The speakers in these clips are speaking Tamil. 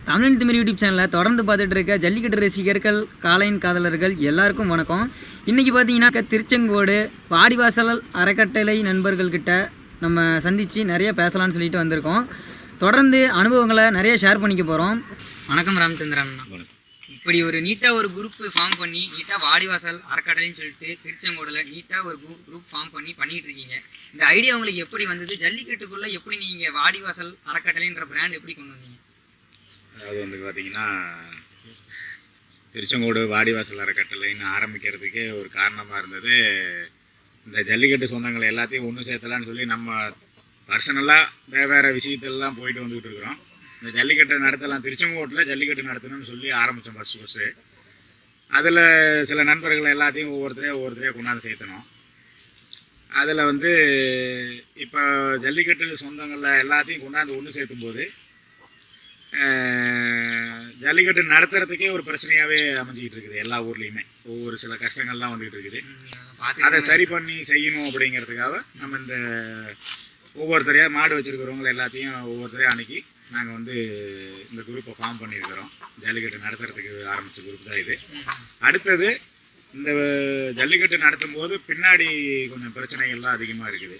தமிழ் திமிர் யூடியூப் சேனலில் தொடர்ந்து பார்த்துட்டு இருக்க ஜல்லிக்கட்டு ரசிகர்கள் காளையின் காதலர்கள் எல்லாருக்கும் வணக்கம். இன்றைக்கி பார்த்தீங்கன்னா திருச்செங்கோடு வாடிவாசல் அறக்கட்டளை நண்பர்கள்கிட்ட நம்ம சந்தித்து நிறைய பேசலாம்னு சொல்லிட்டு வந்திருக்கோம். தொடர்ந்து அனுபவங்களை நிறைய ஷேர் பண்ணிக்க போகிறோம். வணக்கம் ராமச்சந்திரன். இப்படி ஒரு நீட்டாக ஒரு குரூப் ஃபார்ம் பண்ணி நீட்டாக வாடிவாசல் அறக்கட்டளைன்னு சொல்லிட்டு திருச்செங்கோடில் நீட்டாக ஒரு குரூப் ஃபார்ம் பண்ணிட்டு இருக்கீங்க. இந்த ஐடியா உங்களுக்கு எப்படி வந்தது? ஜல்லிக்கட்டுக்குள்ளே எப்படி நீங்கள் வாடிவாசல் அறக்கட்டளைன்ற பிராண்ட் எப்படி கொண்டு வந்தீங்க? அதாவது வந்து பார்த்திங்கன்னா திருச்செங்கோடு வாடிவாசல் அறக்கட்டளைன்னு ஆரம்பிக்கிறதுக்கு ஒரு காரணமாக இருந்தது, இந்த ஜல்லிக்கட்டு சொந்தங்களை எல்லாத்தையும் ஒன்று சேர்த்தலான்னு சொல்லி நம்ம பர்சனலாக வேறு விஷயத்தெல்லாம் போயிட்டு வந்துக்கிட்டு இருக்கிறோம். இந்த ஜல்லிக்கட்டை நடத்தலாம், திருச்செங்கோட்டில் ஜல்லிக்கட்டு நடத்தணும்னு சொல்லி ஆரம்பித்தோம் ஃபஸ்ட்டு. அதில் சில நண்பர்கள் எல்லாத்தையும் ஒவ்வொருத்தரையாக கொண்டாந்து சேர்த்தணும். அதில் வந்து இப்போ ஜல்லிக்கட்டு சொந்தங்களில் எல்லாத்தையும் கொண்டாந்து ஒன்று சேர்த்தும்போது ஜல்லிக்கட்டு நடத்துறதுக்கே ஒரு பிரச்சனையாகவே அமைஞ்சிக்கிட்டு இருக்குது. எல்லா ஊர்லேயுமே ஒவ்வொரு சில கஷ்டங்கள்லாம் வந்துக்கிட்டு இருக்குது. அதை சரி பண்ணி செய்யணும் அப்படிங்கிறதுக்காக நம்ம இந்த ஒவ்வொருத்தரையாக மாடு வச்சுருக்கிறவங்களை எல்லாத்தையும் ஒவ்வொருத்தரையாக அன்றைக்கி நாங்கள் வந்து இந்த குரூப்பை ஃபார்ம் பண்ணியிருக்கிறோம். ஜல்லிக்கட்டு நடத்துறதுக்கு ஆரம்பித்த குரூப் தான் இது. அடுத்தது இந்த ஜல்லிக்கட்டு நடத்தும் போது பின்னாடி கொஞ்சம் பிரச்சனைகள்லாம் அதிகமாக இருக்குது.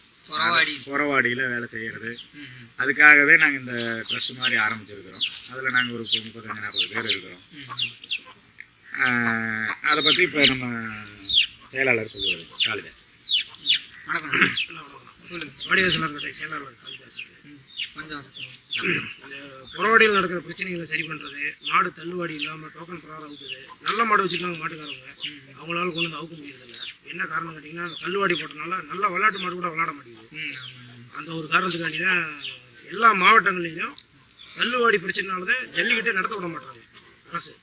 புறவாடியில் வேலை செய்கிறது, அதுக்காகவே நாங்கள் இந்த ட்ரஸ்ட் மாதிரி ஆரம்பிச்சிருக்கிறோம். அதில் நாங்கள் ஒரு 35-40 பேர் இருக்கிறோம். அதை பற்றி இப்போ நம்ம செயலாளர் சொல்லுவார் காளிதாஸ். வாடிவாசல் செயலாளர் காளிதாஸ். புறவாடியில் நடக்கிற பிரச்சனைகளை சரி பண்ணுறது, மாடு தள்ளுவாடி இல்லாமல் டோக்கன் பிரகாரம் அவுக்குது. நல்ல மாடு வச்சுருக்காங்க மாட்டுக்காரங்க, அவங்களால கொண்டு வந்து அவுக்க முடியறதில்ல. என்ன காரணம் கேட்டிங்கன்னா, அந்த தள்ளுவாடி போட்டனால நல்ல விளையாட்டு மாடு கூட விளையாட மாட்டேங்குது. அந்த ஒரு காரணத்துக்காண்டி தான் எல்லா மாவட்டங்கள்லேயும் தள்ளுவாடி பிரச்சனைனால தான் ஜல்லிக்கட்டே நடத்த விட மாட்டாங்க அரசு.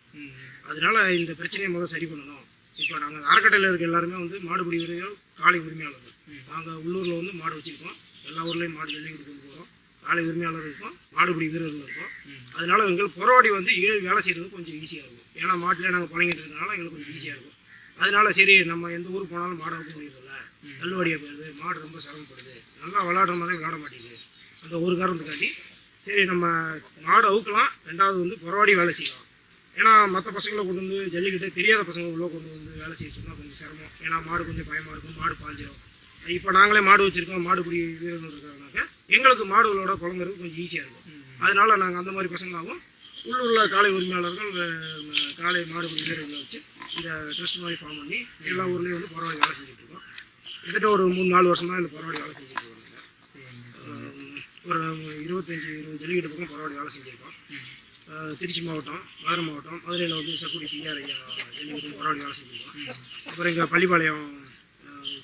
அதனால இந்த பிரச்சனையை முதல் சரி பண்ணணும். இப்போ நாங்கள் அறக்கட்டையில் இருக்க எல்லாருமே வந்து மாடுபிடி வீரர்கள், காளை உரிமையாளர்கள். நாங்கள் உள்ளூரில் வந்து மாடு வச்சுருக்கோம். எல்லா ஊர்லேயும் மாடு ஜல்லிக்கட்டு கொண்டு போகிறோம். காளை உரிமையாளர் இருக்கும், மாடுபிடி வீரர்கள் இருக்கும். அதனால எங்களுக்கு புறவாடி வந்து வேலை செய்கிறது கொஞ்சம் ஈஸியாக இருக்கும். ஏன்னா மாட்டிலே நாங்கள் பழங்கிட்டு இருக்கிறதுனால எங்களுக்கு கொஞ்சம் ஈஸியாக இருக்கும். அதனால சரி, நம்ம எந்த ஊருக்கு போனாலும் மாடு அவுக்க முடியறதில்ல, தள்ளுவாடியாக போயிடுது, மாடு ரொம்ப சிரமப்படுது, நல்லா விளையாடுற மாதிரி விளையாட மாட்டேங்குது. அந்த ஒரு காரணத்துக்காண்டி சரி நம்ம மாடு அவுக்கலாம், ரெண்டாவது வந்து புறவாடி வேலை செய்யலாம். ஏன்னா மற்ற பசங்களை கொண்டு வந்து ஜல்லிக்கிட்டே தெரியாத பசங்களை உள்ள கொண்டு வந்து வேலை செய்ய சொன்னால் கொஞ்சம் சிரமம். ஏன்னா மாடு கொஞ்சம் பயமாக இருக்கும், மாடு பாஞ்சிடும். இப்போ நாங்களே மாடு வச்சுருக்கோம், மாடுபிடி வீரர்கள் இருக்கிறதுனாக்க எங்களுக்கு மாடுகளோட குழந்தைறது கொஞ்சம் ஈஸியாக இருக்கும். அதனால நாங்கள் அந்த மாதிரி பசங்களாகவும் உள்ளூரில் காளை உரிமையாளர்கள், காளை மாடுபிடி வீரர்களை வச்சு இந்த ட்ரஸ்ட் மாதிரி ஃபார்ம் பண்ணி எல்லா ஊர்லேயும் வந்து புறவாடி வேலை செஞ்சுட்ருக்கோம். கிட்டத்தட்ட ஒரு 3-4 வருஷம் தான் இந்த புறவாடி வேலை செஞ்சுட்ருக்கோம். ஒரு 25-20 ஜல்லிக்கட்டு பக்கம் புறவாடி வேலை செஞ்சுருக்கோம். திருச்சி மாவட்டம், மதுரை மாவட்டம், மதுரையில் வந்து சக்குடி பிஆர் ஐயா ஜல்லிக்கட்டு புறவாடி வேலை செஞ்சுருக்கோம். அப்புறம் இங்கே பள்ளிப்பாளையம்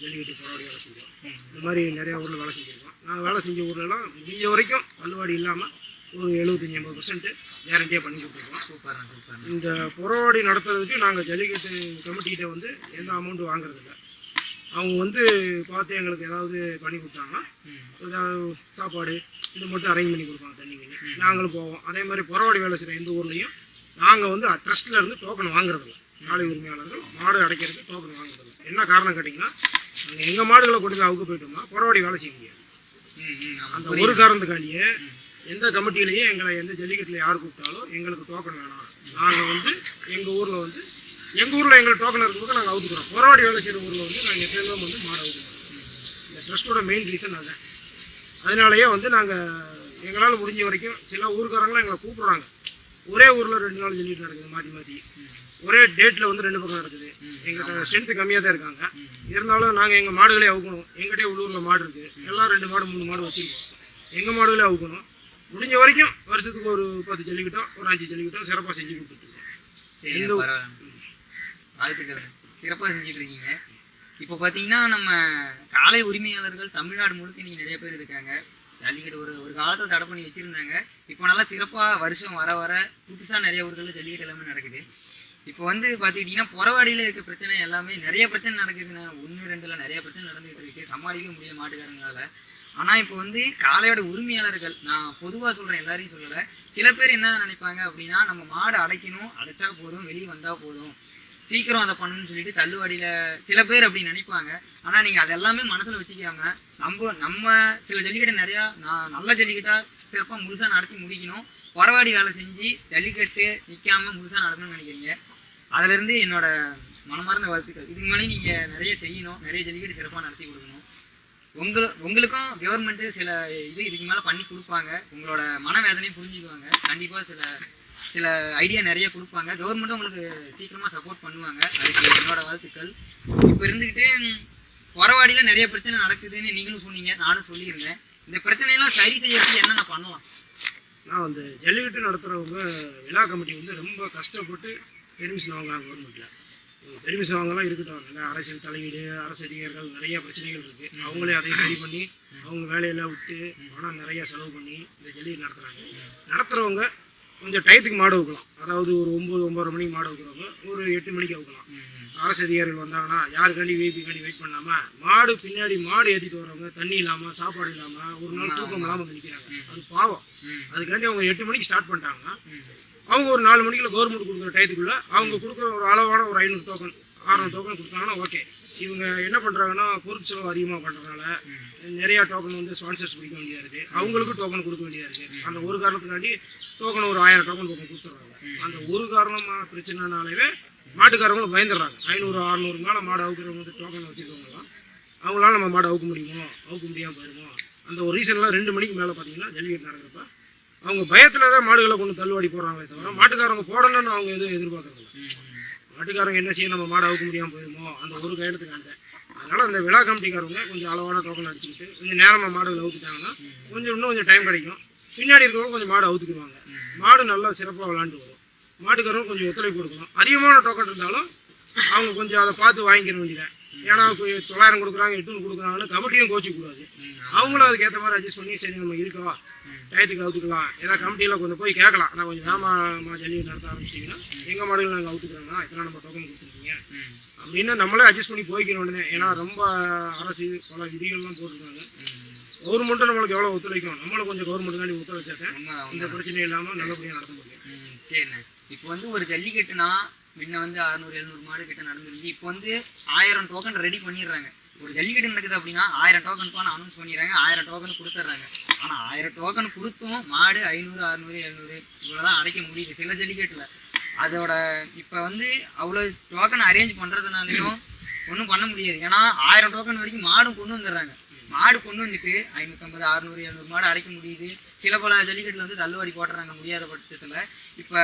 ஜல்லிக்கட்டு புறவாடி வேலை செஞ்சோம். இந்த மாதிரி நிறையா ஊரில் வேலை செஞ்சுருக்கோம். நாங்கள் வேலை செஞ்ச ஊர்லலாம் முடிஞ்ச வரைக்கும் தள்ளுவாடி இல்லாமல் ஒரு 75-80% கேரண்டியாக பண்ணி கொடுத்துருக்கோம். சூப்பர். இந்த புறவாடி நடத்துறதுக்கு நாங்கள் ஜல்லிக்கட்டு கமிட்டிகிட்ட வந்து எந்த அமௌண்ட்டு வாங்குறதில்ல. அவங்க வந்து பார்த்து எங்களுக்கு ஏதாவது பண்ணி கொடுத்தாங்கன்னா ஏதாவது சாப்பாடு இது மட்டும் அரேஞ்ச் பண்ணி கொடுப்பாங்க, தண்ணி பண்ணி நாங்களும் போவோம். அதே மாதிரி புறவாடி வேலை செய்கிற எந்த ஊர்லேயும் நாங்கள் வந்து ட்ரஸ்ட்டில் இருந்து டோக்கன் வாங்குறதில்ல. காளை உரிமையாளர்கள் மாடு அடைக்கிறதுக்கு டோக்கன் வாங்குறதில்ல. என்ன காரணம் கேட்டிங்கன்னா, நாங்கள் எங்கள் மாடுகளை கொண்டு அவுக்க போயிட்டோம்னா புறவாடி வேலை செய்ய முடியாது. அந்த ஒரு காரணத்துக்காண்டியே எந்த கமிட்டியிலையும் எங்களை எந்த ஜல்லிக்கட்டில் யார் கூப்பிட்டாலும் எங்களுக்கு டோக்கன் வேணாம். நாங்கள் வந்து எங்கள் ஊரில் எங்களுக்கு டோக்கன் இருக்கிறதுக்கு நாங்கள் அவுத்துக்கிறோம். புறவாடி வேலை செய்கிற ஊரில் வந்து நாங்கள் எப்போதும் வந்து மாடு அவுத்துக்கிறோம். இந்த ட்ரஸ்ட்டோட மெயின் ரீசன் அதுதான். அதனாலேயே வந்து நாங்கள் எங்களால் முடிஞ்ச வரைக்கும் சில ஊருக்காரங்களும் எங்களை கூப்பிட்றாங்க. ஒரே ஊரில் 2 நாள் ஜல்லிக்கட்டு நடக்குது, மாற்றி ஒரே டேட்டில் வந்து 2 பக்கம் நடக்குது. எங்கள்கிட்ட ஸ்ட்ரென்த்து கம்மியாக தான் இருக்காங்க. இருந்தாலும் நாங்கள் எங்கள் மாடுகளே அவுக்கணும். எங்கிட்டே உள்ளூரில் மாடு இருக்குது, எல்லாம் 2 மாடு 3 மாடு வச்சுருக்கோம். எங்கள் மாடுகளே அவுக்கணும். முடிஞ்ச வரைக்கும் வருஷத்துக்கு ஒரு 10 ஜல்லிக்கட்டோ ஒரு 5 ஜல்லிக்கட்டோ சிறப்பாக செஞ்சு கொடுத்துட்ருக்கோம். சிறப்பாக செஞ்சுட்டு இருக்கீங்க. இப்போ பார்த்தீங்கன்னா நம்ம காளை உரிமையாளர்கள் தமிழ்நாடு முழுக்க நீங்கள் நிறைய பேர் இருக்காங்க. ஜல்லிக்கட்டு ஒரு காலத்தில் தடை பண்ணி வச்சுருந்தாங்க. இப்போ நல்லா சிறப்பாக வருஷம் வர புதுசாக நிறைய ஊர்களில் ஜல்லிக்கட்டு எல்லாமே நடக்குது. இப்போ வந்து பார்த்துக்கிட்டிங்கன்னா புறவாடியில் இருக்க பிரச்சனை எல்லாமே நிறைய பிரச்சனை நடக்குதுன்னா 1-2 நிறைய பிரச்சனை நடந்துகிட்டு இருக்குது, சமாளிக்க முடியல மாட்டுக்காரங்களால். ஆனால் இப்போ வந்து காளையோட உரிமையாளர்கள், நான் பொதுவாக சொல்கிறேன், எல்லாரையும் சொல்லலை, சில பேர் என்ன நினைப்பாங்க அப்படின்னா, நம்ம மாடு அடைக்கணும், அடைச்சா போதும், வெளியே வந்தால் போதும், சீக்கிரம் அதை பண்ணணும்னு சொல்லிட்டு தள்ளுவாடியில் சில பேர் அப்படி நினைப்பாங்க. ஆனால் நீங்கள் அதெல்லாமே மனசில் வச்சுக்காம நம்ம சில ஜல்லிக்கட்டை நிறையா நல்ல ஜல்லிக்கட்டாக சிறப்பாக முழுசாக நடத்தி முடிக்கணும். போராடி வேலை செஞ்சு ஜல்லிக்கட்டு நிற்காம முழுசாக நடக்கணும்னு நினைக்கிறீங்க. அதிலேருந்து என்னோட மனமார்ந்த வாழ்த்துக்கள். இதுக்கு மேலே நீங்கள் நிறைய செய்யணும், நிறைய ஜல்லிக்கட்டு சிறப்பாக நடத்தி கொடுக்கணும். உங்களுக்கும் கவர்மெண்ட்டு சில இதுக்கு மேலே பண்ணி கொடுப்பாங்க. உங்களோட மனவேதனையும் புரிஞ்சுக்குவாங்க. கண்டிப்பாக சில ஐடியா நிறைய கொடுப்பாங்க. கவர்மெண்ட்டும் உங்களுக்கு சீக்கிரமாக சப்போர்ட் பண்ணுவாங்க. அதுக்கு என்னோட வாழ்த்துக்கள். இப்போ இருந்துக்கிட்டு போராடியில் நிறைய பிரச்சனை நடக்குதுன்னு நீங்களும் சொன்னீங்க, நானும் சொல்லியிருந்தேன். இந்த பிரச்சனையெல்லாம் சரி செய்யறதுக்கு என்னென்ன பண்ணலாம்? நான் வந்து ஜல்லிக்கட்டு நடத்துகிறவங்க விழா கமிட்டி வந்து ரொம்ப கஷ்டப்பட்டு பெர்மிஷன் வாங்குறாங்க கவர்மெண்ட்டில். பெர்மிஷன் வாங்கலாம் இருக்கட்டும், இல்லை அரசியல் தலையீடு, அரசு அதிகாரிகள் நிறைய பிரச்சனைகள் இருக்குது. அவங்களே அதையும் சரி பண்ணி அவங்க வேலையெல்லாம் விட்டு பணம் நிறையா செலவு பண்ணி இந்த ஜல்லிக்கட்டு நடத்துகிறாங்க. நடத்துகிறவங்க கொஞ்சம் டயத்துக்கு மாடு வைக்கலாம். அதாவது ஒரு 9-9:30 மணிக்கு மாடு வைக்கிறவங்க ஒரு 8 மணிக்கு வைக்கலாம். அரசு அதிகாரிகள் வந்தாங்கன்னா யாருக்காண்டி வெயிட் பண்ணாமல் மாடு பின்னாடி மாடு ஏற்றிட்டு வரவங்க தண்ணி இல்லாமல் சாப்பாடு இல்லாமல் ஒரு நாள் தூக்கம் இல்லாமல் வந்து நிற்கிறாங்க. அது பாவம். அதுக்காண்டி அவங்க 8 மணிக்கு ஸ்டார்ட் பண்ணிட்டாங்கன்னா அவங்க ஒரு 4 மணிக்குள்ள கவர்மெண்ட் கொடுக்குற டயத்துக்குள்ளே அவங்க கொடுக்குற ஒரு அளவான ஒரு 500 டோக்கன் 600 டோக்கன் கொடுத்தாங்கன்னா ஓகே. இவங்க என்ன பண்ணுறாங்கன்னா பொருட்செலவு அதிகமாக பண்ணுறதுனால நிறையா டோக்கன் வந்து ஸ்பான்சர்ஸ் பிடிக்க வேண்டியதாக இருக்குது. அவங்களுக்கும் டோக்கன் கொடுக்க வேண்டியதாக இருக்குது. அந்த ஒரு காரணத்துக்காண்டி டோக்கன் ஒரு 1000 டோக்கன் கொடுத்துட்றாங்க. அந்த ஒரு காரணமான பிரச்சனைனாலே மாட்டுக்காரங்களும் பயந்துடுறாங்க. 500-600 மேலே மாடு அவுக்கிறவங்க வந்து டோக்கன் வச்சுருக்கவங்களாம் அவங்களால நம்ம மாடு அவுக்க முடியாமல் போயிருமோ அந்த ஒரு ரீசன்லாம் 2 மணிக்கு மேலே பார்த்தீங்கன்னா ஜல்லிக்கட்டு நடக்கிறப்ப அவங்க பயத்தில் தான் மாடுகளை கொண்டு தள்ளுவாடி போடுறாங்களே தவிர மாட்டுக்காரங்க போடணும்னு அவங்க எதுவும் எதிர்பார்க்கறதில்ல. மாட்டுக்காரங்க என்ன செய்ய நம்ம மாடு அவுக்க முடியாமல் போயிருமோ அந்த ஒரு கையெழுத்துக்காண்ட. அதனால் அந்த விழா கமிட்டிக்காரங்க கொஞ்சம் அளவான டோக்கன் அடிச்சுக்கிட்டு கொஞ்சம் நேரமாக மாடுகளை அவுத்துட்டாங்கன்னா இன்னும் கொஞ்சம் டைம் கிடைக்கும். பின்னாடி இருக்கிறவங்க கொஞ்சம் மாடு அவுத்துக்குவாங்க. மாடு நல்லா சிறப்பாக விளாண்டு வரும். மாட்டுக்காரங்க கொஞ்சம் ஒத்துழைப்பு கொடுக்கணும். அதிகமான டோக்கன் இருந்தாலும் அவங்க கொஞ்சம் அதை பார்த்து வாங்கிக்கிற வேண்டியதான். ஏன்னா 900 கொடுக்குறாங்க 800 கொடுக்குறாங்கன்னு கமிட்டியும் கோச்சிக்கூடாது. அவங்களும் அதுக்கேற்ற மாதிரி அட்ஜஸ்ட் பண்ணி சரி நம்ம இருக்கா டயத்துக்கு அவுத்துக்கலாம். ஏதாவது கமிட்டியில் கொஞ்சம் போய் கேட்கலாம். நான் கொஞ்சம் வேகமாக ஜல்லிக்கட்டு நடத்த ஆரம்பிச்சிட்டிங்கன்னா எங்கள் மாடுகள் நாங்கள் அவுத்துக்கிறோன்னா இதெல்லாம் நம்ம டோக்கன் கொடுத்துருக்கீங்க அப்படின்னு நம்மளே அட்ஜஸ்ட் பண்ணி போய்க்கிற வேண்டியது. ஏன்னா ரொம்ப அரசு பல விதிகள்லாம் போட்டிருக்காங்க. கவர்மெண்ட்டும் நம்மளுக்கு எவ்வளோ ஒத்துழைக்கும், நம்மளும் கொஞ்சம் கவர்மெண்ட்டுக்காண்டி ஒத்துழைச்சாதான் இந்த பிரச்சனை இல்லாமல் நல்லபடியாக நடத்த முடியும். சரிண்ணே. இப்போ வந்து ஒரு ஜல்லிக்கட்டுனா முன்ன வந்து 600-700 மாடு கிட்ட நடந்துருந்துச்சு. இப்போ வந்து 1000 டோக்கன் ரெடி பண்ணிடுறாங்க. ஒரு ஜல்லிக்கட்டு நடக்குது அப்படின்னா 1000 டோக்கன் போன அனௌன்ஸ் பண்ணிடுறாங்க. 1000 டோக்கன் கொடுத்துட்றாங்க. ஆனால் 1000 டோக்கன் கொடுத்தும் மாடு 500-600-700 இவ்வளோதான் அடைக்க முடியுது சில ஜல்லிக்கட்டில். அதோட இப்போ வந்து அவ்வளோ டோக்கன் அரேஞ்ச் பண்ணுறதுனாலையும் ஒன்றும் பண்ண முடியாது. ஏன்னா 1000 டோக்கன் வரைக்கும் மாடும் கொண்டு வந்துடுறாங்க. மாடு கொண்டு வந்துட்டு 550-600-700 மாடு அடைக்க முடியுது. சில பல ஜல்லிக்கட்டில் வந்து தள்ளுவாடி போட்டுறாங்க முடியாத பட்சத்தில். இப்போ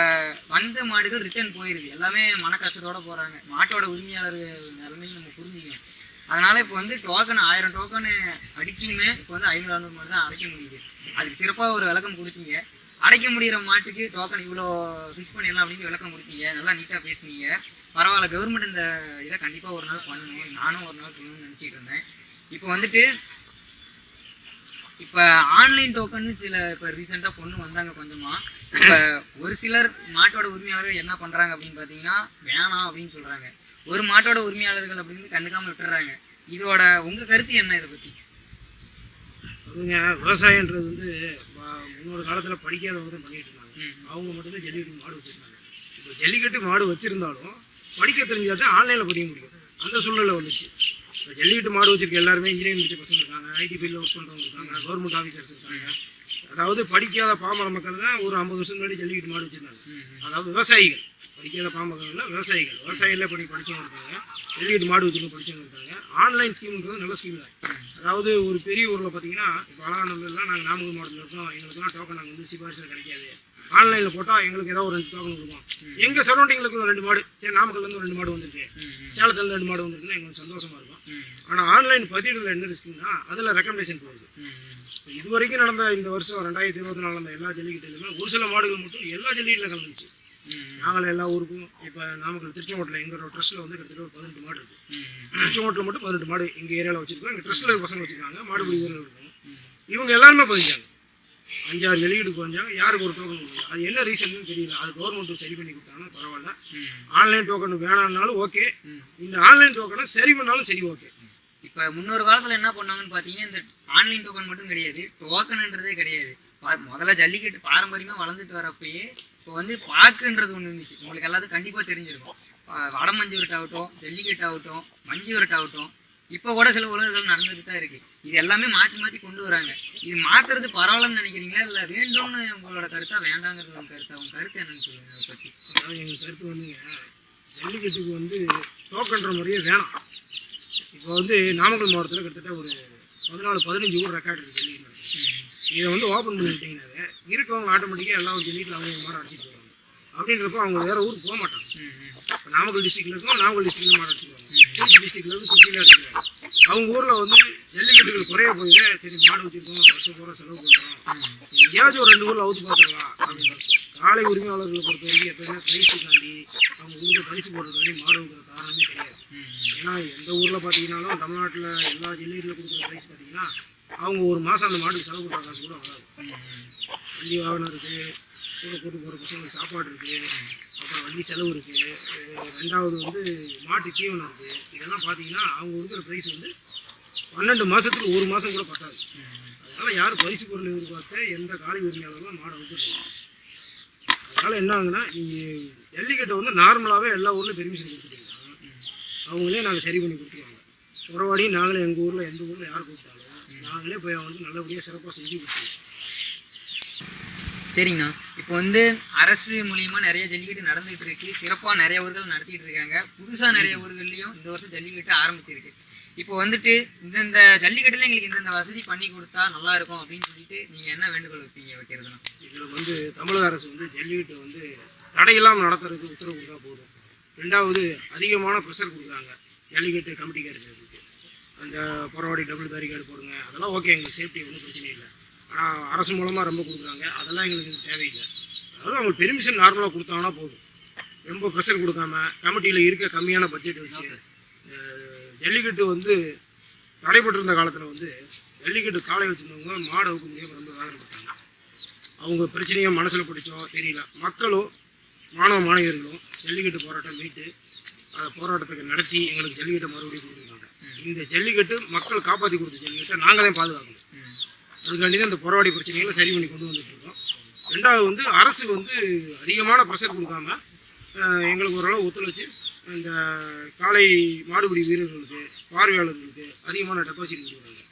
வந்த மாடுகள் ரிட்டர்ன் போயிடுது. எல்லாமே மனக்கஷ்டத்தோடு போகிறாங்க. மாட்டோட உரிமையாளர் நிலைமையும் நம்ம புரிஞ்சுக்கணும். அதனால் இப்போ வந்து டோக்கன் 1000 டோக்கனு அடிச்சுமே இப்போ வந்து 500-600 மாடு தான் அடைக்க முடியுது. அதுக்கு சிறப்பாக ஒரு விளக்கம் கொடுத்தீங்க. அடைக்க முடிகிற மாட்டுக்கு டோக்கன் இவ்வளோ ஃபிக்ஸ் பண்ணிடலாம் அப்படின்னு விளக்கம் கொடுத்தீங்க. நல்லா நீட்டாக பேசுனீங்க. பரவாயில்ல. கவர்மெண்ட் இந்த இதை கண்டிப்பாக ஒரு நாள் பண்ணணும். நானும் ஒரு நாள் சொல்லணும்னு நினச்சிட்டு இருந்தேன். இப்போ வந்துட்டு இப்போ ஆன்லைன் டோக்கன் சில இப்போ ரீசெண்டாக கொண்டு வந்தாங்க கொஞ்சமாக. இப்போ ஒரு சிலர் மாட்டோட உரிமையாளர்கள் என்ன பண்ணுறாங்க அப்படின்னு பார்த்தீங்கன்னா வேணாம் அப்படின்னு சொல்கிறாங்க. ஒரு மாட்டோட உரிமையாளர்கள் அப்படின்னு கண்டுக்காமல் விட்டுறாங்க. இதோட உங்கள் கருத்து என்ன இதை பற்றி? அதுங்க விவசாயன்றது வந்து முன்னொரு காலத்தில் படிக்காதவங்க தான் பண்ணிட்டு இருந்தாங்க. அவங்க மட்டும்தான் ஜல்லிக்கட்டு மாடு வச்சுருந்தாங்க. இப்போ ஜல்லிக்கட்டு மாடு வச்சுருந்தாலும் படிக்க தெரிஞ்சால் தான் ஆன்லைனில் படிக்க முடியும். அந்த சூழ்நிலை வந்துச்சு. இப்போ ஜல்லிக்கட்டு மாடு வச்சிருக்க எல்லாருமே இன்ஜினியரிங் முடிச்ச பசங்க இருக்காங்க, ஐடி ஃபீல்டில் ஒர்க் பண்ணுறவங்க இருக்காங்க, கவர்மெண்ட் ஆஃபீஸர்ஸ் இருக்காங்க. அதாவது படிக்காத பாமர மக்கள் தான் ஒரு 50 வருஷம் முன்னாடி ஜல்லிக்கட்டு மாடு வச்சுருந்தாங்க. அதாவது விவசாயிகள், படிக்காத பாமரங்களில் விவசாயிகள் பண்ணி படித்தவங்க இருக்காங்க, ஜல்லிக்கட்டு மாடு வச்சுருந்து படித்தவங்க இருக்காங்க. ஆன்லைன் ஸ்கீம்ன்றது நல்ல ஸ்கீம் தான். அதாவது ஒரு பெரிய ஊரில் பார்த்தீங்கன்னா இப்போ அழகானூர்லாம் நாங்கள் நாமக்கல் மாவட்டத்தில் இருக்கோம். எங்களுக்குலாம் டோக்கன் நாங்கள் வந்து சிபாரிசில் கிடைக்காது. ஆன்லைனில் போட்டால் எங்களுக்கு ஏதாவது ஒரு 2 டோக்கன் கொடுப்போம். எங்கள் சரௌண்டிங்கில் இருக்கிற 2 மாடு, சரி நாமக்கல்லேருந்து 2 மாடு வந்திருக்கு, சேலத்துலேருந்து 2 மாடு வந்திருக்குன்னா எங்களுக்கு சந்தோஷமாக இருக்கும். ஆனால் ஆன்லைன் பதிவில் என்ன ரிஸ்க்குன்னா அதில் ரெக்கமெண்டேஷன் போகுது. இது வரைக்கும் நடந்த இந்த வருஷம் 2024 நடந்த எல்லா ஜல்லிக்கட்டுலையுமே ஒரு சில மாடுகள் மட்டும் எல்லா ஜல்லிக்கட்டில் கலந்துச்சு. நாங்கள் எல்லா ஊருக்கும் இப்போ நாமக்கல் திருச்செங்கோட்டில் எங்களோட ட்ரஸ்ட்டில் வந்து கிட்டத்தட்ட ஒரு 18 மாடு இருக்குது. திருச்செங்கோட்டில் மட்டும் 18 மாடு எங்கள் ஏரியாவில் வச்சுருக்கோம். எங்கள் ட்ரஸ்ட்டில் பசங்க வச்சுருக்காங்க, மாடுபிடி வீரர்கள் இருக்காங்க. இவங்க எல்லாருமே பதிஞ்சாங்க. 5-6 ஜல்லிக்கட்டுக்கு பதிஞ்சாங்க. யாருக்கு ஒரு டோக்கன் கொடுக்கல. அது என்ன ரீசன்னு தெரியல. அது கவர்மெண்ட்டு சரி பண்ணி கொடுத்தாங்கன்னா பரவாயில்ல. ஆன்லைன் டோக்கன் வேணாம்னாலும் ஓகே, இந்த ஆன்லைன் டோக்கனை சரி பண்ணாலும் சரி ஓகே. இப்போ முன்னொரு காலத்தில் என்ன பண்ணாங்கன்னு பார்த்தீங்கன்னா இந்த ஆன்லைன் டோக்கன் மட்டும் கிடையாது, டோக்கனுன்றதே கிடையாது. முதல்ல ஜல்லிக்கட்டு பாரம்பரியமாக வளர்ந்துட்டு வரப்பயே இப்போ வந்து பாக்குன்றது ஒன்று இருந்துச்சு. உங்களுக்கு எல்லாத்துக்கும் கண்டிப்பாக தெரிஞ்சிருக்கும். வட மஞ்சு விரட்டாகட்டும், ஜல்லிக்கட்டு ஆகட்டும், மஞ்சு விரட்டாகட்டும், இப்போ கூட சில உலகங்கள் நடந்துட்டு தான் இருக்கு. இது எல்லாமே மாற்றி மாற்றி கொண்டு வராங்க. இது மாத்துறது பரவாயில்லன்னு நினைக்கிறீங்களா, இல்லை வேண்டும்னு உங்களோட கருத்தா, வேண்டாங்கிறது உங்க கருத்தா? உங்க கருத்து என்னன்னு சொல்லுங்க அதை பற்றி. அதாவது எங்கள் கருத்து வந்துங்க, ஜல்லிக்கட்டுக்கு வந்து டோக்கன்ற முறையே வேணாம். இப்போ வந்து நாமக்கல் மாவட்டத்தில் கிட்டத்தட்ட ஒரு 14-15 ஊர் ரெக்கார்டு இருக்குது ஜல்லிக்கட்டு. இதை வந்து ஓப்பன் பண்ணி விட்டிங்கனாவே இருக்கவங்க ஆட்டோமேட்டிக்காக எல்லா ஜல்லிக்கட்டில் அவங்க மாடு அடிச்சிட்டு வருவாங்க. அப்படின்றப்போ அவங்க வேறு ஊருக்கு போக மாட்டாங்க. இப்போ நாமக்கல் டிஸ்ட்ரிக்டில் இருக்கோம், நாமக்கல் டிஸ்ட்ரிக்டில் மாடு அடிச்சிருவாங்க. திருச்சி டிஸ்ட்ரிக்டில் இருந்து திருச்சியில் அடிச்சிருவாங்க. அவங்க ஊரில் வந்து ஜல்லிக்கட்டுகள் குறைய போய் சரி மாடு வச்சுருக்கோம், வருஷம் பூரா செலவு பண்ணுறோம், எங்கேயாச்சும் ஒரு 2 ஊரில் அவுத்து பார்த்துக்கலாம் அப்படின்னு. காலை உரிமையாளர்களை பொறுத்த வரைக்கும் எப்போயுமே பரிசுக்காண்டி அவங்க ஊருக்கு பரிசு போடுறதுக்காண்டி மாடு வைக்கிற காரணமே கிடையாது. ஏன்னா எந்த ஊரில் பார்த்தீங்கன்னாலும் தமிழ்நாட்டில் எல்லா ஜல்லிக்கட்டில் கொடுக்குற ப்ரைஸ் பார்த்தீங்கன்னா அவங்க ஒரு மாதம் அந்த மாட்டுக்கு செலவு பண்ணுற காசு கூட வராது. வண்டி வாகனம் இருக்குது, கூட கூட்டு போகிற பசங்களுக்கு சாப்பாடு இருக்குது, அப்புறம் வண்டி செலவு இருக்குது, 2வது வந்து மாட்டு தீவனம் இருக்குது. இதெல்லாம் பார்த்தீங்கன்னா அவங்க இருக்கிற ப்ரைஸ் வந்து 12 மாதத்துக்கு ஒரு மாதம் கூட பத்தாது. அதனால் யார் பரிசு பொருள் எதிர்பார்த்து எந்த காலை உரிமையாளர்களும் மாடை வந்து. அதனால் என்ன ஆகுதுன்னா, நீங்கள் ஜல்லிக்கட்டை வந்து நார்மலாகவே எல்லா ஊர்லேயும் பெர்மிஷன் கொடுத்துட்டீங்கன்னா அவங்களே நாங்கள் சரி பண்ணி கொடுத்துருவாங்க. புறவாடியும் நாங்களே எங்கள் ஊரில் எந்த ஊரில் யார் கொடுத்தாலும் நாங்களே போய் அவங்களுக்கு நல்லபடியாக சிறப்பாக செஞ்சு கொடுத்துருவோம். சரிங்கண்ணா, இப்போ வந்து அரசு மூலியமாக நிறைய ஜல்லிக்கட்டு நடந்துகிட்டு இருக்கு. சிறப்பாக நிறைய ஊர்கள் நடத்திட்டு இருக்காங்க. புதுசாக நிறைய ஊர்கள்லையும் இந்த வருஷம் ஜல்லிக்கட்டு ஆரம்பிச்சிருக்கு. இப்போ வந்துட்டு இந்த ஜல்லிக்கட்டுல எங்களுக்கு இந்த வசதி பண்ணி கொடுத்தா நல்லா இருக்கும் அப்படின்னு சொல்லிட்டு நீங்கள் என்ன வேண்டுகோள் வைக்கிறதுனா? இதில் வந்து தமிழக அரசு வந்து ஜல்லிக்கட்டை வந்து தடையில்லாமல் நடத்துறதுக்கு உத்தரவு கொடுத்தா போதும். 2வது அதிகமான ப்ரெஷர் கொடுக்குறாங்க ஜல்லிக்கட்டு கமிட்டிக்காரருக்கு. அந்த புறவாடி டபுள் பேரிகார்டு போடுங்க, அதெல்லாம் ஓகே, எங்களுக்கு சேஃப்டி ஒன்றும் பிரச்சனை இல்லை. ஆனால் அரசு மூலமாக ரொம்ப கொடுக்குறாங்க, அதெல்லாம் எங்களுக்கு தேவையில்லை. அதாவது அவங்களுக்கு பெர்மிஷன் நார்மலாக கொடுத்தாங்கன்னா போதும். ரொம்ப ப்ரெஷர் கொடுக்காம கமிட்டியில் இருக்க கம்மியான பட்ஜெட் வச்சு ஜல்லிக்கட்டு வந்து தடைப்பட்டிருந்த காலத்தில் வந்து ஜல்லிக்கட்டு காலை வச்சுருந்தவங்க மாடு அவுக்க முடியாமல் ரொம்ப வேதனைப்பட்டாங்க. அவங்க பிரச்சனையை மனசில் பிடிச்சோ தெரியல, மக்களும் மாணவ மாணவியர்களும் ஜல்லிக்கட்டு போராட்டம் மீட்டு அதை போராட்டத்துக்கு நடத்தி எங்களுக்கு ஜல்லிக்கட்டை மறுபடியும் கொடுத்துருக்காங்க. இந்த ஜல்லிக்கட்டு மக்கள் காப்பாற்றி கொடுத்த ஜல்லிக்கட்டை நாங்கள் தான் பாதுகாக்கணும். அதுக்காண்டி தான் இந்த போராடி பிரச்சனைகளை சரி பண்ணி கொண்டு வந்துட்டு இருக்கோம். 2வது வந்து அரசு வந்து அதிகமான ப்ரெஷர் கொடுக்காம எங்களுக்கு ஓரளவு ஒத்துழைச்சி இந்த காலை மாடுபிடி வீரர்களுக்கு பார்வையாளர்களுக்கு அதிகமான டெபாசிட் கொடுக்குறாங்க.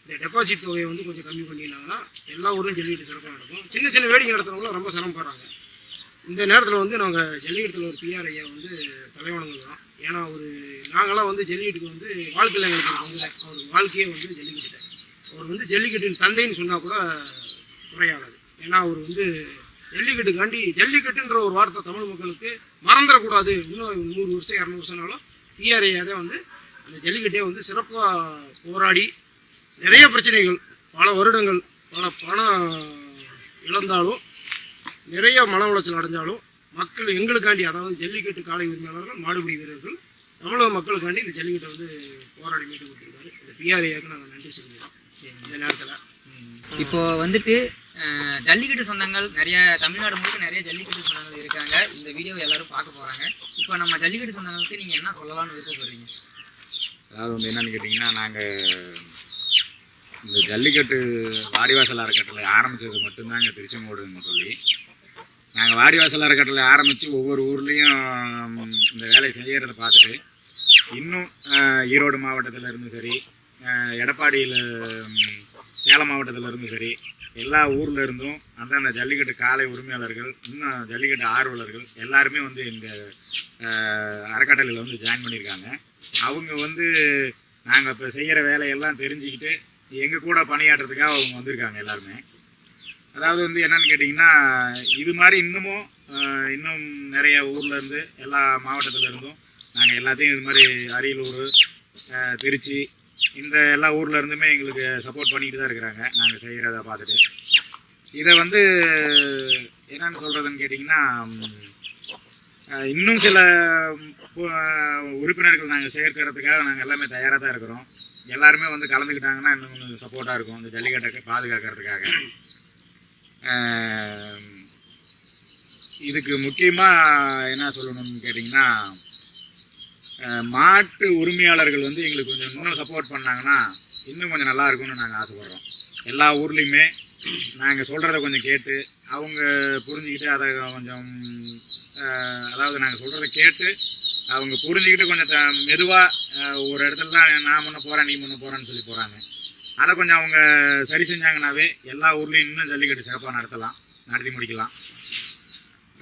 இந்த டெபாசிட் தொகையை வந்து கொஞ்சம் கம்மி பண்ணினாங்கன்னா எல்லா ஊரும் ஜல்லிக்கட்டு சிறப்பாக நடக்கும். சின்ன சின்ன வேடிக்கை நடத்துறவங்களும் ரொம்ப சிரமப்படுறாங்க. இந்த நேரத்தில் வந்து நாங்கள் ஜல்லிக்கட்டில் ஒரு பிஆர் ஐயா வந்து தலைவணங்குறோம். ஏன்னா நாங்களாம் வந்து ஜல்லிக்கட்டுக்கு வந்து வாழ்க்கையில் எங்களுக்கு வந்து அவர் வாழ்க்கையே வந்து ஜல்லிக்கட்டு. அவர் வந்து ஜல்லிக்கட்டின் தந்தைன்னு சொன்னால் கூட குறையாகாது. ஏன்னா அவர் வந்து ஜல்லிக்கட்டுக்காண்டி ஜல்லிக்கட்டுன்ற ஒரு வார்த்தை தமிழ் மக்களுக்கு மறந்துடக்கூடாது. இன்னும் 100 வருஷம் 200 வருஷம்னாலும் பிஆர் ஐயா தான் வந்து அந்த ஜல்லிக்கட்டே வந்து சிறப்பாக போராடி நிறைய பிரச்சனைகள் பல வருடங்கள் பல பணம் இழந்தாலும் நிறைய மன உளைச்சல் அடைஞ்சாலும் மக்கள் எங்களுக்காண்டி, அதாவது ஜல்லிக்கட்டு காலை உரிமையாளர்கள் மாடுபிடி வீரர்கள் தமிழக மக்களுக்காண்டி இந்த ஜல்லிக்கட்டை வந்து போராடி மீட்டு கொடுத்துருக்காரு. இந்த பிஆர்ஐக்கு நாங்கள் நன்றி சொல்லிக்கிறோம் இந்த நேரத்தில். இப்போ வந்துட்டு ஜல்லிக்கட்டு சொந்தங்கள் நிறைய தமிழ்நாடு முழுக்க நிறைய ஜல்லிக்கட்டு சொந்தங்கள் இருக்காங்க. இந்த வீடியோ எல்லாரும் பார்க்க போகிறாங்க. இப்போ நம்ம ஜல்லிக்கட்டு சொந்தங்களுக்கு நீங்கள் என்ன சொல்லலாம்னு விருப்பப்படுறீங்க? அதாவது வந்து என்னென்னு கேட்டிங்கன்னா, நாங்கள் இந்த ஜல்லிக்கட்டு வாடிவாசல் அறக்கட்டளை ஆரம்பித்தது மட்டும்தாங்க திருச்செங்கோடுன்னு சொல்லி நாங்கள் வாடிவாசல் அறக்கட்டளை ஆரம்பித்து ஒவ்வொரு ஊர்லேயும் இந்த வேலையை செய்கிறத பார்த்துட்டு இன்னும் ஈரோடு மாவட்டத்தில் இருந்தும் சரி, எடப்பாடியில் சேலம் மாவட்டத்தில் இருந்தும் சரி, எல்லா ஊரில் இருந்தும் அந்தந்த ஜல்லிக்கட்டு காலை உரிமையாளர்கள் இன்னும் ஜல்லிக்கட்டு ஆர்வலர்கள் எல்லாருமே வந்து எங்கள் அறக்கட்டளையில் வந்து ஜாயின் பண்ணியிருக்காங்க. அவங்க வந்து நாங்கள் இப்போ செய்கிற வேலையெல்லாம் தெரிஞ்சுக்கிட்டு எங்கள் கூட பணியாற்றுறதுக்காக அவங்க வந்திருக்காங்க எல்லாருமே. அதாவது வந்து என்னென்னு கேட்டிங்கன்னா, இது மாதிரி இன்னும் நிறைய ஊர்லேருந்து எல்லா மாவட்டத்தில் இருந்தும் நாங்கள் எல்லாத்தையும் இது மாதிரி அரியலூர், திருச்சி இந்த எல்லா ஊரில் இருந்துமே எங்களுக்கு சப்போர்ட் பண்ணிக்கிட்டு தான் இருக்கிறாங்க. நாங்கள் செய்கிறத பார்த்துட்டு இதை வந்து என்னென்னு சொல்கிறதுன்னு கேட்டிங்கன்னா, இன்னும் சில உறுப்பினர்கள் நாங்கள் சேர்க்கறதுக்காக நாங்கள் எல்லாமே தயாராக தான் இருக்கிறோம். எல்லாருமே வந்து கலந்துக்கிட்டாங்கன்னா இன்னும் கொஞ்சம் சப்போர்ட்டாக இருக்கும் இந்த ஜல்லிக்கட்டை பாதுகாக்கிறதுக்காக. இதுக்கு முக்கியமாக என்ன சொல்லணும்னு கேட்டிங்கன்னா, மாட்டு உரிமையாளர்கள் வந்து எங்களுக்கு கொஞ்சம் இன்னும் சப்போர்ட் பண்ணாங்கன்னா இன்னும் கொஞ்சம் நல்லா இருக்கும்னு நாங்கள் ஆசைப்படுறோம். எல்லா ஊர்லேயுமே நாங்கள் சொல்கிறத கொஞ்சம் கேட்டு அவங்க புரிஞ்சுக்கிட்டு அதை கொஞ்சம் அதாவது நாங்கள் சொல்கிறத கேட்டு அவங்க புரிஞ்சுக்கிட்டு கொஞ்சம் மெதுவாக ஒரு இடத்துல தான் நான் முன்ன போகிறேன் நீ முன்ன போகிறேன்னு சொல்லி போகிறாங்க. அதை கொஞ்சம் அவங்க சரி செஞ்சாங்கன்னாவே எல்லா ஊர்லேயும் இன்னும் ஜல்லிக்கட்டு சிறப்பாக நடத்தி முடிக்கலாம்.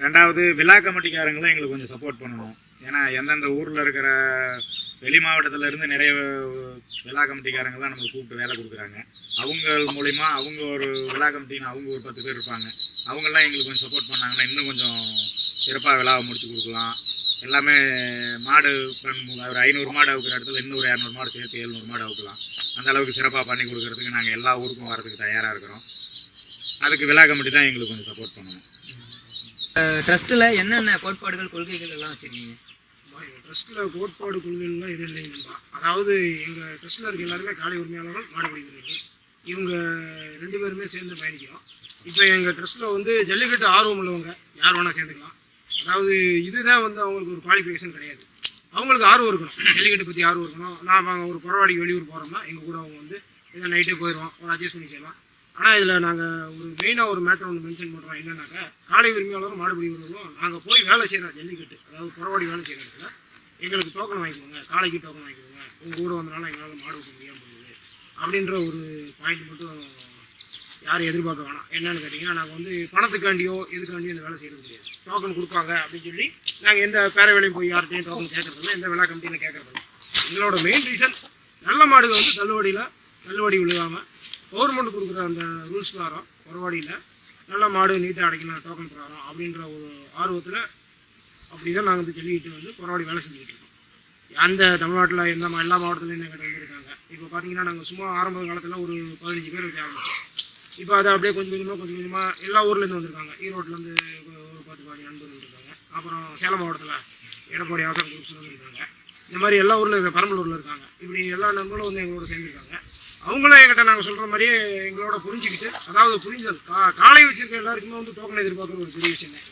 ரெண்டாவது விழா கமிட்டிக்காரங்களும் எங்களுக்கு கொஞ்சம் சப்போர்ட் பண்ணணும். ஏன்னா எந்தெந்த ஊரில் இருக்கிற வெளி மாவட்டத்தில் இருந்து நிறைய விழா கமிட்டிக்காரங்களாம் நம்மளுக்கு கூப்பிட்டு வேலை கொடுக்குறாங்க. அவங்க மூலிமா அவங்க ஒரு விழா கமிட்டின்னு அவங்க ஒரு 10 பேர் இருப்பாங்க. அவங்கெல்லாம் எங்களுக்கு கொஞ்சம் சப்போர்ட் பண்ணாங்கன்னா இன்னும் கொஞ்சம் சிறப்பாக விழாவை முடிச்சு கொடுக்கலாம். எல்லாமே மாடு ஒரு 500 மாடு அவுக்கிற இடத்துல இன்னும் ஒரு 200 மாடு சேர்த்து 700 மாடு அவுக்கலாம். அந்த அளவுக்கு சிறப்பாக பண்ணி கொடுக்கறதுக்கு நாங்கள் எல்லா ஊருக்கும் வரதுக்கு தயாராக இருக்கிறோம். அதுக்கு விழா கமிட்டி தான் எங்களுக்கு கொஞ்சம் சப்போர்ட் பண்ணணும். ட்ரஸ்ட்டில் என்னென்ன கோட்பாடுகள் கொள்கைகள் எல்லாம் வச்சுருக்கீங்க? எங்கள் ட்ரஸ்ட்டில் கோட்பாடு கொள்கைகள்லாம் எதுவும் இல்லைங்கப்பா. அதாவது எங்கள் ட்ரஸ்ட்டில் இருக்க எல்லாருமே காளை உரிமையாளர்கள், மாடுபிடி வீரர்கள், இவங்க 2 பேருமே சேர்ந்து பயணிக்கிறோம். இப்போ எங்கள் ட்ரஸ்ட்டில் வந்து ஜல்லிக்கட்டு ஆர்வம் உள்ளவங்க யார் வேணால் சேர்ந்துக்கலாம். அதாவது இதுதான் வந்து அவங்களுக்கு ஒரு குவாலிஃபிகேஷன் கிடையாது. அவங்களுக்கு ஆர்வம் இருக்கணும், ஜல்லிக்கட்டு பற்றி ஆர்வம் இருக்கணும். நான் ஒரு புறவாடிக்கு வெளியூர் போகிறோம்னா எங்கள் கூட அவங்க வந்து இதை நைட்டே போயிடுவோம், ஒரு அட்ஜஸ்ட் பண்ணி செய்யலாம். ஆனால் இதில் நாங்கள் ஒரு மெயினாக ஒரு மேட்டர் ஒன்று மென்ஷன் பண்ணுறோம். என்னன்னாக்கா காளை உரிமையாளரும் மாடுபிடி வீரர்களும் நாங்கள் போய் வேலை செய்கிற ஜல்லிக்கட்டு, அதாவது புறவாடி வேலை செய்கிற இடத்துல எங்களுக்கு டோக்கன் வாங்கிக்கோங்க, காளைக்கு டோக்கன் வாங்கிக்கோங்க, உங்கள் கூட வந்தனால எங்களால் மாடு விட முடியாமல் போகுது அப்படின்ற ஒரு பாயிண்ட் மட்டும் யாரும் எதிர்பார்க்க வேணாம். என்னென்னு கேட்டிங்கன்னா நாங்கள் வந்து பணத்துக்காண்டியோ இதுக்காண்டியோ இந்த வேலை செய்கிறது கிடையாது. டோக்கன் கொடுப்பாங்க அப்படின்னு சொல்லி நாங்கள் எந்த பேர வேலையும் போய் யார்கிட்டையும் டோக்கன் கேட்கறதில்ல, எந்த விழா கமிட்டியில் கேட்கறதில்ல. எங்களோட மெயின் ரீசன் நல்ல மாடுகள் வந்து தள்ளுவடி விழுகாமல் கவர்மெண்ட் கொடுக்குற அந்த ரூல்ஸ் பிரகாரம் புறவாடியில் நல்ல மாடு நீட்டாக அடைக்கணும் டோக்கன் பிரகாரம் அப்படின்ற ஒரு ஆர்வத்தில் அப்படி தான் நாங்கள் வந்து ஜல்லிக்கட்டு வந்து புறவாடி வேலை செஞ்சுக்கிட்டு இருக்கோம். அந்த தமிழ்நாட்டில் எல்லா மாவட்டத்துலேயும் எங்கிட்ட வந்துருக்காங்க. இப்போ பார்த்தீங்கன்னா நாங்கள் சும்மா ஆரம்ப காலத்தில் ஒரு 15 பேர் வச்சு ஆரம்பிச்சோம். இப்போ அதை அப்படியே கொஞ்சம் கொஞ்சமாக எல்லா ஊர்லேருந்து வந்திருக்காங்க. ஈரோட்டிலேருந்து ஒரு 10-15 நண்பர்கள் இருக்காங்க. அப்புறம் சேலம் மாவட்டத்தில் எடப்பாடி ஆசாரம் குரூப்ஸில் வந்துருக்காங்க. இந்த மாதிரி எல்லா ஊரில் இருக்க பெரம்பலூரில் இருக்காங்க. இப்படி எல்லா நண்பர்களும் வந்து எங்களோட சேர்ந்துருக்காங்க. அவங்களும் என்கிட்ட நாங்கள் சொல்கிற மாதிரியே எங்களோட புரிஞ்சுக்கிட்டு, அதாவது புரிஞ்சல் காளை வச்சுருக்க எல்லாருக்குமே வந்து டோக்கன் எதிர்பார்க்குற ஒரு பெரிய விஷயம் தான்.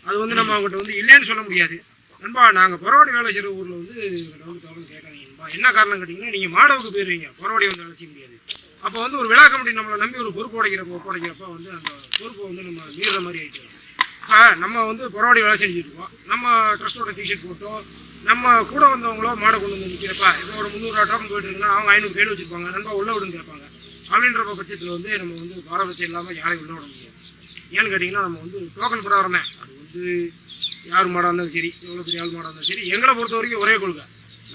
அது வந்து நம்ம அவங்ககிட்ட வந்து இல்லைன்னு சொல்ல முடியாது. நண்பா நாங்கள் புறவாடி வேலை செய்கிற ஊரில் வந்து எங்கள்கிட்ட வந்து டோக்கன் கேட்காதீங்க நண்பா. என்ன காரணம் கேட்டிங்கன்னா நீங்கள் மாடவுக்கு போயிடுவீங்க, புறவாடி வந்து வேலை செய்ய முடியாது. அப்போ வந்து ஒரு விழா கமிட்டி நம்மளை நம்பி ஒரு பொறுப்பு ஒப்படைக்கிறப்ப வந்து அந்த பொறுப்பை வந்து நம்ம மீறுற மாதிரி ஆகிட்டு. இப்போ நம்ம வந்து புறவாடி வேலை செஞ்சுட்டு இருக்கோம். நம்ம ட்ரஸ்ட்டோட டிஷர்ட் போட்டோ நம்ம கூட வந்தவங்களோ மாடை கொண்டு வந்து நிற்கிறப்ப இப்போ ஒரு 300 டோக்கன் போயிட்டு இருக்குன்னா அவங்க 500 கையில் வச்சுருப்பாங்க. நண்பா உள்ள விடுன்னு கேட்பாங்க. அப்படின்ற பட்சத்தில் வந்து நம்ம வந்து பாரபட்சம் இல்லாமல் யாரையும் உள்ள விட முடியாது. ஏன்னு கேட்டிங்கன்னா நம்ம வந்து டோக்கன் பிரகாரம் தான். அது வந்து யார் மாடாக இருந்தாலும் சரி, எவ்வளோ பெரிய ஆள் மாடாக இருந்தாலும் சரி, எங்களை பொறுத்த வரைக்கும் ஒரே கொள்கை,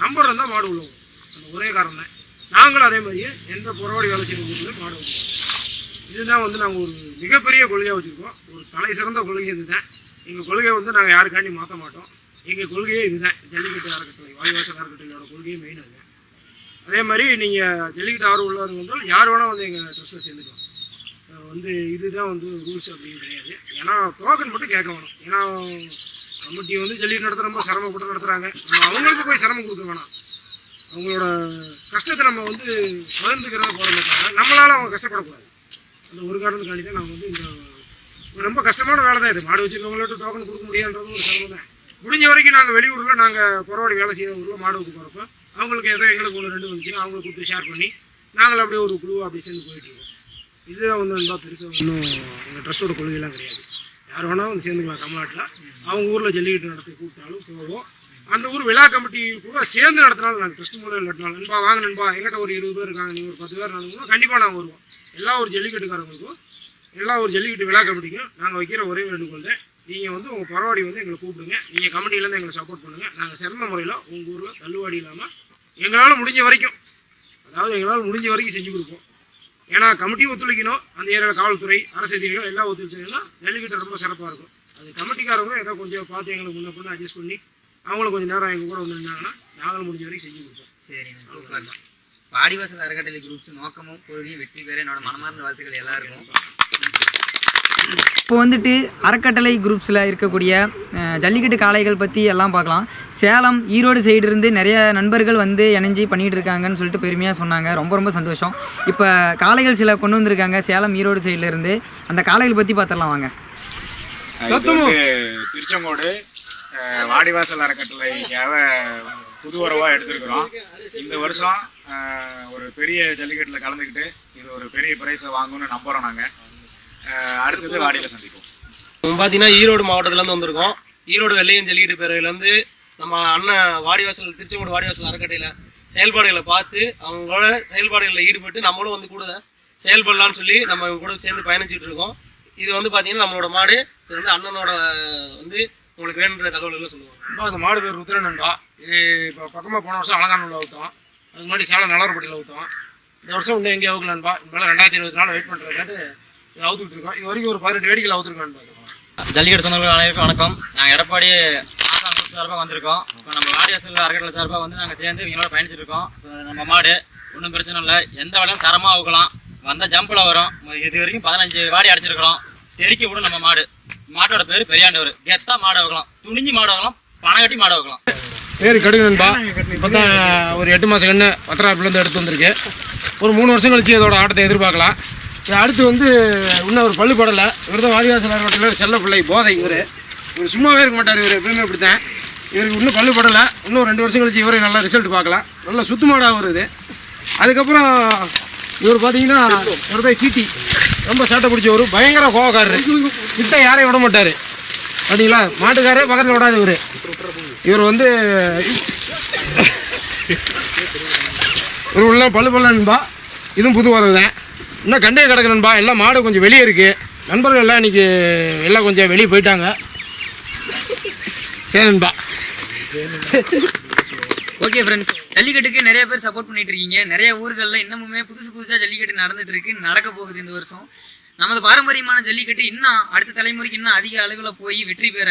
நம்பர் இருந்தால் மாடு உள்ள வரும். அந்த ஒரே காரணம் தான். நாங்களும் அதே மாதிரியே எந்த புறவாடி வேலை செய்கிற ஊரில் மாடு வச்சுருக்கோம். இதுதான் வந்து நாங்கள் ஒரு மிகப்பெரிய கொள்கையாக வச்சுருக்கோம். ஒரு தலை சிறந்த கொள்கை இதுதான். எங்கள் கொள்கையை வந்து நாங்கள் யாருக்காண்டி மாற்ற மாட்டோம். எங்கள் கொள்கையே இதுதான். ஜல்லிக்கட்டு அறக்கட்டளை, வாய்வாசல் அறக்கட்டளையோட கொள்கையே மெயின் அதுதான். அதே மாதிரி நீங்கள் ஜல்லிக்கட்டு ஆர்வம் உள்ளவர்கள் வந்தால் யார் வேணால் வந்து எங்கள் ட்ரஸ்ட்டில் சேர்ந்துக்கலாம். வந்து இதுதான் வந்து ரூல்ஸ் அப்படின்னு கிடையாது. ஏன்னா டோக்கன் மட்டும் கேட்க வேணும். ஏன்னா கமிட்டி வந்து ஜல்லிக்கட்டு நடத்த ரொம்ப சிரமப்பட்டு நடத்துகிறாங்க. நம்ம அவங்களுக்கு போய் சிரமம் கொடுக்க வேணாம். அவங்களோட கஷ்டத்தை நம்ம வந்து பகிர்ந்துக்கிறத போகிறோம். நம்மளால் அவங்க கஷ்டப்படக்கூடாது. அந்த ஒரு காரணத்துக்காண்டி தான் நாங்கள் வந்து இந்த ரொம்ப கஷ்டமான வேலை தான் இது. மாடு வச்சுருக்கவங்கள்ட்ட டோக்கன் கொடுக்க முடியாதுன்றது ஒரு சிரமம் தான். முடிஞ்ச வரைக்கும் நாங்கள் வெளியூரில் நாங்கள் புறவாடி வேலை செய்கிற ஊரில் மாடு வைக்க போகிறப்ப அவங்களுக்கு ஏதோ எங்களுக்கு 1-2 வந்துச்சுன்னா அவங்களுக்கு கொடுத்து ஷேர் பண்ணி நாங்கள் அப்படியே ஒரு குழுவாக அப்படி சேர்ந்து போயிட்டுருக்கோம். இதுதான் வந்து ரொம்ப பெருசாக ஒன்றும் எங்கள் ட்ரஸ்ட்டோட கொள்கையெல்லாம் கிடையாது. யார் வேணாலும் வந்து சேர்ந்துக்கலாம். தமிழ்நாட்டில் அவங்க ஊரில் ஜல்லிக்கட்டு நடத்தி கூப்பிட்டாலும் போவோம். அந்த ஊர் விழா கமிட்டி கூட சேர்ந்து நடத்தினாலும் நாங்கள் ட்ரஸ்ட் மூலம் நடத்தினாலும் நண்பா வாங்க நண்பா எங்கிட்ட ஒரு 20 பேர் இருக்காங்க, நீங்கள் ஒரு 10 பேர் நடந்தோம்னா கண்டிப்பாக நாங்கள் வருவோம். எல்லா ஒரு ஜல்லிக்கட்டுக்காரங்களுக்கும் எல்லா ஒரு ஜல்லிக்கட்டு விழா கமிட்டிக்கும் நாங்கள் வைக்கிற ஒரே வேண்டுகோள் தான், நீங்கள் வந்து உங்கள் பரவாடி வந்து எங்களை கூப்பிடுங்க. நீங்கள் கமிட்டியிலேருந்து எங்களை சப்போர்ட் பண்ணுங்கள். நாங்கள் சிறந்த முறையில் உங்கள் ஊரில் தள்ளுவாடி இல்லாமல் எங்களால் முடிஞ்ச வரைக்கும், அதாவது எங்களால் முடிஞ்ச வரைக்கும் செஞ்சு கொடுப்போம். ஏன்னா கமிட்டியும் ஒத்துழைக்கணும். அந்த ஏரியாவில் காவல்துறை, அரசு அதிகாரிகள் எல்லாம் ஒத்துழைச்சிங்கன்னா ஜல்லிக்கட்டு ரொம்ப சிறப்பாக இருக்கும். அது கமிட்டிக்காரங்க ஏதோ கொஞ்சம் பார்த்து எங்களுக்கு முன்ன பண்ணி அட்ஜஸ்ட் பண்ணி அவங்களும் கொஞ்சம் நேரம் எங்கள் கூட வந்துருந்தாங்கன்னா நாங்களும் முடிஞ்ச வரைக்கும் செஞ்சு கொடுப்போம். சரிங்க, சூப்பர் தான். வாடிவாசல் அறக்கட்டளை குரூப்ஸ் நோக்கமும் கொள்கையும் வெற்றி பெற என்னோட மனமார்ந்த வாழ்த்துக்கள் எல்லாருக்கும். இப்போ வந்துட்டு அறக்கட்டளை குரூப்ஸில் இருக்கக்கூடிய ஜல்லிக்கட்டு காளைகள் பற்றி எல்லாம் பார்க்கலாம். சேலம், ஈரோடு சைடு இருந்து நிறைய நண்பர்கள் வந்து இணைஞ்சி பண்ணிகிட்டு இருக்காங்கன்னு சொல்லிட்டு பெருமையாக சொன்னாங்க. ரொம்ப ரொம்ப சந்தோஷம். இப்போ காளைகள் சில கொண்டு வந்திருக்காங்க சேலம், ஈரோடு சைடில் இருந்து. அந்த காளைகள் பற்றி பார்த்துடலாம் வாங்க. திருச்செங்கோடு வாடிவாசல் அறக்கட்டளைக்காக புது உறவாக எடுத்துருக்குறோம். இந்த வருஷம் ஒரு பெரிய ஜல்லிக்கட்டில் கலந்துக்கிட்டு இது ஒரு பெரிய பிரைஸை வாங்கணும்னு நம்புகிறோம். நாங்கள் அடுத்தது வாடியில் சந்திப்போம். பார்த்தீங்கன்னா ஈரோடு மாவட்டத்துலேருந்து வந்திருக்கோம். ஈரோடு வெள்ளையன் ஜல்லிக்கட்டு பேரவையிலேருந்து நம்ம அண்ணன் வாடிவாசல் திருச்செங்கோடு வாடிவாசல் அறக்கட்டையில் செயல்பாடுகளை பார்த்து அவங்களோட செயல்பாடுகளில் ஈடுபட்டு நம்மளும் வந்து கூட செயல்படலான்னு சொல்லி நம்ம இவங்க கூட சேர்ந்து பயணிச்சுட்டு இருக்கோம். இது வந்து பார்த்தீங்கன்னா நம்மளோட மாடு. இது வந்து அண்ணனோட வந்து உங்களுக்கு வேணுன்ற தகவல்களை சொல்லுவாங்க. அந்த மாடு பேர் ருத்ரன் நண்பா. இது இப்போ பக்கமாக போன வருஷம் அலங்காநல்லூரில் ஊற்றோம். அதுக்கு முன்னாடி சேலம் நலவரப்பட்டியில் ஊற்றோம். இந்த வருஷம் இன்னும் எங்கேயும் அவுக்கல நண்பா. இது மேலே 2024 வெயிட் பண்ணுறதுக்காட்டு இது அவுத்துட்டு இருக்கோம். இது வரைக்கும் ஒரு 18 வேடிக்கையில் அவுத்துருக்கோம் நண்பா. ஜல்லிக்கட்டு சொந்தங்கள் அனைவருக்கும் வணக்கம். நாங்கள் எடப்பாடி ஆசான் குரூப் சார்பாக வந்திருக்கோம். இப்போ நம்ம வாடிவாசல் அறக்கட்டளை சார்பாக வந்து நாங்கள் சேர்ந்து இவங்களோட பயணிச்சுட்டு இருக்கோம். நம்ம மாடு ஒன்றும் பிரச்சனை இல்லை, எந்த வேலையும் தரமாக ஆகலாம், வந்தால் ஜம்பில் வரும். இது வரைக்கும் 15 வாடி அடிச்சிருக்கிறோம். தெறிக்க விடும் நம்ம மாடு. மாட்டோட பேர் பெரியாண்டவர். கெத்தா மாடு ஆகலாம், துணிஞ்சு மாடு ஆகலாம், பணம் கட்டி மாடு ஆகலாம். பேர் கடுகு நண்பா. இப்போ தான் ஒரு 8 மாதம் கண்ணு பத்திராப்புலேருந்து எடுத்து வந்திருக்கு. ஒரு 3 வருஷம் கழிச்சு இதோட ஆட்டத்தை எதிர்பார்க்கலாம். இது அடுத்து வந்து இன்னும் ஒரு பள்ளி படலை. இவர் தான் வாடிவாசல் அறக்கட்டளையில் செல்ல பிள்ளை போதை. இவர் சும்மாவே இருக்க மாட்டார். இவர் எப்பயுமே இப்படி தான். இவருக்கு இன்னும் பள்ளி படலை. இன்னும் 2 வருஷம் கழிச்சு இவரே நல்லா ரிசல்ட் பார்க்கலாம். நல்லா சுத்து மாடாக வருது. அதுக்கப்புறம் இவர் பார்த்தீங்கன்னா இவர் தான் சீட்டி. ரொம்ப சேட்டை பிடிச்சவர், பயங்கர கோவக்காரரு. கிட்ட யாரையும் விட மாட்டார். அப்படிங்களா, மாட்டுக்காரே பக்கத்தில் விடாது. இவர் வந்து இவர் உள்ள பல்லு நண்பா. இதுவும் புது வரது தான். இன்னும் கண்டே கிடக்கு நண்பா. எல்லாம் மாடு கொஞ்சம் வெளியே இருக்குது. நண்பர்கள் எல்லாம் இன்றைக்கி எல்லாம் கொஞ்சம் வெளியே போயிட்டாங்க. சரி நண்பா. ஓகே ஃப்ரெண்ட்ஸ், ஜல்லிக்கட்டுக்கு நிறைய பேர் சப்போர்ட் பண்ணிட்டு இருக்கீங்க. நிறைய ஊர்களில் இன்னமுமே புதுசாக ஜல்லிக்கட்டு நடந்துட்டு இருக்கு, நடக்க போகுது இந்த வருஷம். நமது பாரம்பரியமான ஜல்லிக்கட்டு இன்னும் அடுத்த தலைமுறைக்கு இன்னும் அதிக அளவில் போய் வெற்றி பெற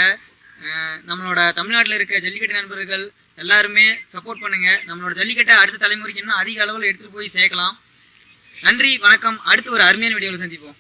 நம்மளோட தமிழ்நாட்டில் இருக்க ஜல்லிக்கட்டு நண்பர்கள் எல்லாருமே சப்போர்ட் பண்ணுங்க. நம்மளோட ஜல்லிக்கட்டை அடுத்த தலைமுறைக்கு இன்னும் அதிக அளவில் எடுத்துகிட்டு போய் சேர்க்கலாம். நன்றி, வணக்கம். அடுத்து ஒரு அருமையான வீடியோவில் சந்திப்போம்.